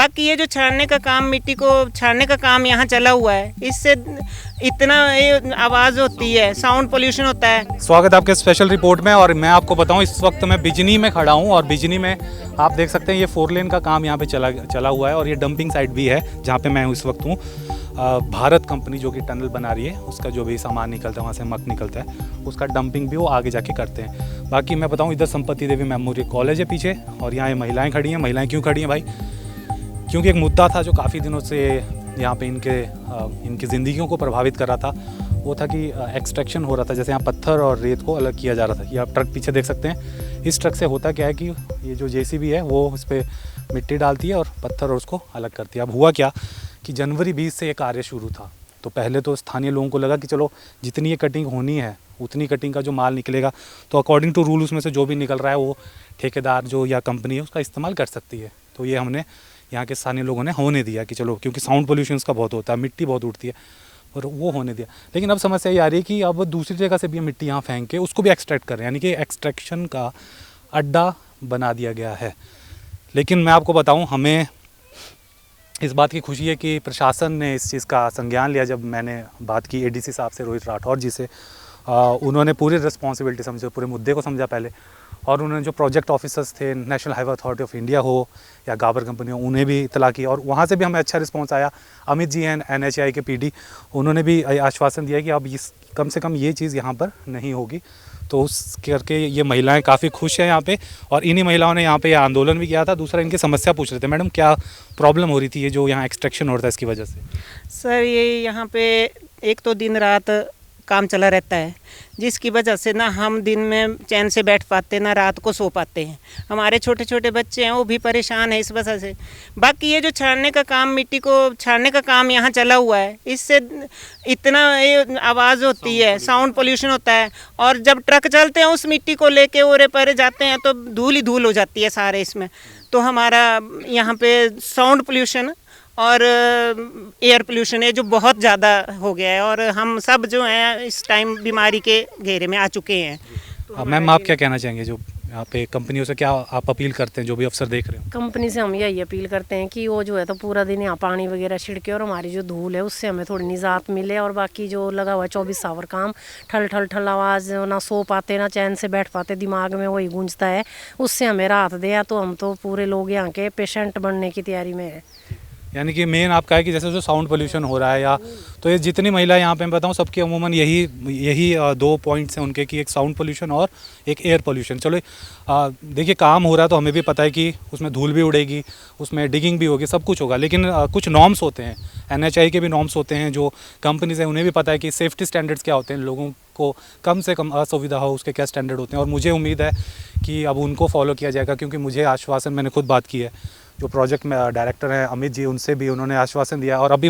बाकी ये जो छानने का काम, मिट्टी को छानने का काम यहाँ चला हुआ है, इससे इतना ये आवाज़ होती है, साउंड पोल्यूशन होता है। स्वागत है आपके स्पेशल रिपोर्ट में। और मैं आपको बताऊं, इस वक्त मैं बिजनी में खड़ा हूं और बिजनी में आप देख सकते हैं ये 4 लेन का काम यहाँ पे चला हुआ है और ये डंपिंग साइट भी है जहाँ पे मैं इस वक्त हूँ। भारत कंपनी जो कि टनल बना रही है, उसका जो भी सामान निकलता है, वहाँ से मक निकलता है, उसका डंपिंग भी वो आगे जाके करते हैं। बाकी मैं बताऊँ, इधर संपत्ति देवी मेमोरियल कॉलेज है पीछे, और यहाँ ये महिलाएँ खड़ी हैं। महिलाएँ क्यों खड़ी हैं भाई? क्योंकि एक मुद्दा था जो काफ़ी दिनों से यहाँ पे इनकी ज़िंदगियों को प्रभावित कर रहा था। वो था कि एक्सट्रैक्शन हो रहा था, जैसे यहाँ पत्थर और रेत को अलग किया जा रहा था। ये आप ट्रक पीछे देख सकते हैं। इस ट्रक से होता क्या है कि ये जो जेसीबी है वो उस पर मिट्टी डालती है और पत्थर और उसको अलग करती है। अब हुआ क्या कि जनवरी 20 से ये कार्य शुरू था, तो पहले तो स्थानीय लोगों को लगा कि चलो जितनी ये कटिंग होनी है उतनी कटिंग का जो माल निकलेगा तो अकॉर्डिंग टू रूल उसमें से जो भी निकल रहा है वो ठेकेदार जो या कंपनी है उसका इस्तेमाल कर सकती है। तो ये हमने यहाँ के स्थानीय लोगों ने होने दिया कि चलो, क्योंकि साउंड पोल्यूशन का बहुत होता है, मिट्टी बहुत उठती है, और वो होने दिया। लेकिन अब समस्या ये आ रही है कि अब दूसरी जगह से भी मिट्टी यहाँ फेंक के उसको भी एक्सट्रैक्ट कर रहे हैं, यानी कि एक्सट्रैक्शन का अड्डा बना दिया गया है। लेकिन मैं आपको बताऊँ, हमें इस बात की खुशी है कि प्रशासन ने इस चीज़ का संज्ञान लिया। जब मैंने बात की एडीसी साहब से, रोहित राठौर जी से, उन्होंने पूरी रिस्पॉन्सिबिलिटी समझी, पूरे मुद्दे को समझा पहले, और उन्होंने जो प्रोजेक्ट ऑफिसर्स थे, national highway authority of India हो या गाबर कंपनी हो, उन्हें भी इतला की, और वहाँ से भी हमें अच्छा रिस्पांस आया। अमित जी हैं NHAI के PD, उन्होंने भी आश्वासन दिया कि अब इस कम से कम ये चीज़ यहाँ पर नहीं होगी। तो उस करके ये महिलाएं काफ़ी खुश हैं यहाँ पे, और इन्हीं महिलाओं ने यहाँ पे ये आंदोलन भी किया था। दूसरा, इनकी समस्या पूछ रहे थे, मैडम क्या प्रॉब्लम हो रही थी ये जो यहाँ एक्सट्रैक्शन हो रहा था इसकी वजह से? सर, ये यहाँ पे एक तो दिन रात काम चला रहता है, जिसकी वजह से ना हम दिन में चैन से बैठ पाते, ना रात को सो पाते हैं। हमारे छोटे छोटे बच्चे हैं, वो भी परेशान है इस वजह से। बाकी ये जो छानने का काम, मिट्टी को छानने का काम यहाँ चला हुआ है, इससे इतना ये आवाज़ होती है, साउंड पोल्यूशन होता है। और जब ट्रक चलते हैं उस मिट्टी को लेके ओरे परे जाते हैं तो धूल ही धूल हो जाती है सारे इसमें। तो हमारा यहाँ पे साउंड पोल्यूशन और एयर पोल्यूशन है जो बहुत ज़्यादा हो गया है, और हम सब जो हैं इस टाइम बीमारी के घेरे में आ चुके हैं। तो मैम, आप क्या कहना चाहेंगे? जो यहाँ पे कंपनियों से क्या आप अपील करते हैं, जो भी अफसर देख रहे हो? कंपनी से हम यही अपील करते हैं कि वो जो है तो पूरा दिन यहाँ पानी वगैरह छिड़के और हमारी जो धूल है उससे हमें थोड़ी निजात मिले, और बाकी जो लगा हुआ 24 आवर काम, ठल ठल ठल आवाज़, ना सो पाते ना चैन से बैठ पाते, दिमाग में वही गूंजता है, उससे हमें राहत दिया। तो हम तो पूरे लोग यहाँ के पेशेंट बनने की तैयारी में है। यानी कि मेन आपका है कि जैसे जो साउंड पोल्यूशन हो रहा है, या तो ये जितनी महिला यहाँ पे मैं बताऊँ सबकी अमूमन यही 2 पॉइंट्स हैं उनके, कि एक साउंड पोल्यूशन और एक एयर पोल्यूशन। चलो देखिए, काम हो रहा है तो हमें भी पता है कि उसमें धूल भी उड़ेगी, उसमें डिगिंग भी होगी, सब कुछ होगा। लेकिन कुछ नॉर्म्स होते हैं, NHAI के भी नॉर्म्स होते हैं, जो कंपनीज हैं उन्हें भी पता है कि सेफ्टी स्टैंडर्ड्स क्या होते हैं, लोगों को कम से कम असुविधा हो उसके क्या स्टैंडर्ड होते हैं। और मुझे उम्मीद है कि अब उनको फॉलो किया जाएगा, क्योंकि मुझे आश्वासन, मैंने खुद बात की है, जो प्रोजेक्ट में डायरेक्टर हैं अमित जी, उनसे भी उन्होंने आश्वासन दिया। और अभी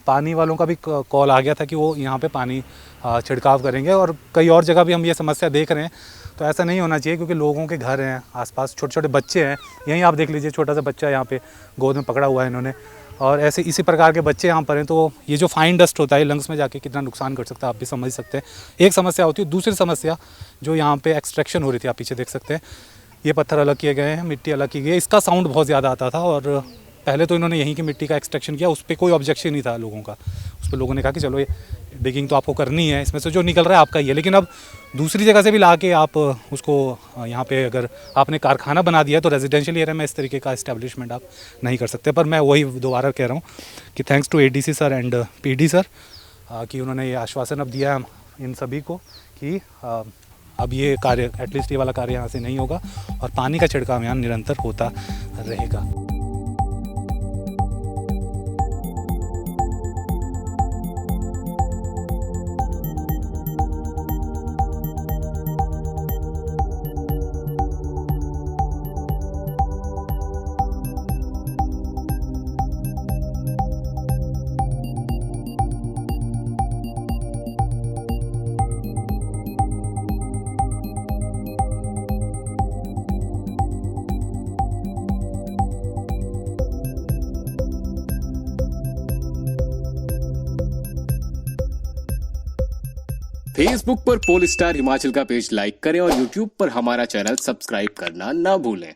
पानी वालों का भी कॉल आ गया था कि वो यहाँ पे पानी छिड़काव करेंगे, और कई और जगह भी हम ये समस्या देख रहे हैं। तो ऐसा नहीं होना चाहिए, क्योंकि लोगों के घर हैं आसपास, छोटे छोटे बच्चे हैं, यहीं आप देख लीजिए, छोटा सा बच्चा यहाँ पे गोद में पकड़ा हुआ है इन्होंने, और ऐसे इसी प्रकार के बच्चे यहाँ पर हैं। तो ये जो फाइन डस्ट होता है लंग्स में जाके कितना नुकसान कर सकता है, आप भी समझ सकते हैं। एक समस्या होती है। दूसरी समस्या जो यहाँ पे एक्सट्रैक्शन हो रही थी, आप पीछे देख सकते हैं, ये पत्थर अलग किए गए हैं, मिट्टी अलग की गई है, इसका साउंड बहुत ज़्यादा आता था। और पहले तो इन्होंने यहीं की मिट्टी का एक्सट्रैक्शन किया, उस पर कोई ऑब्जेक्शन नहीं था लोगों का। उस पर लोगों ने कहा कि चलो ये डिगिंग तो आपको करनी है, इसमें से जो निकल रहा है आपका ही है। लेकिन अब दूसरी जगह से भी ला के आप उसको यहाँ पे अगर आपने कारखाना बना दिया तो रेजिडेंशियल एरिया में इस तरीके का इस्टेब्लिशमेंट आप नहीं कर सकते। पर मैं वही दोबारा कह रहा हूँ कि thanks to ADC sir and PD sir कि उन्होंने ये आश्वासन अब दिया इन सभी को कि अब ये कार्य, एटलीस्ट ये वाला कार्य यहाँ से नहीं होगा, और पानी का छिड़काव यहाँ निरंतर होता रहेगा। फेसबुक पर पोल स्टार हिमाचल का पेज लाइक करें और यूट्यूब पर हमारा चैनल सब्सक्राइब करना ना भूलें।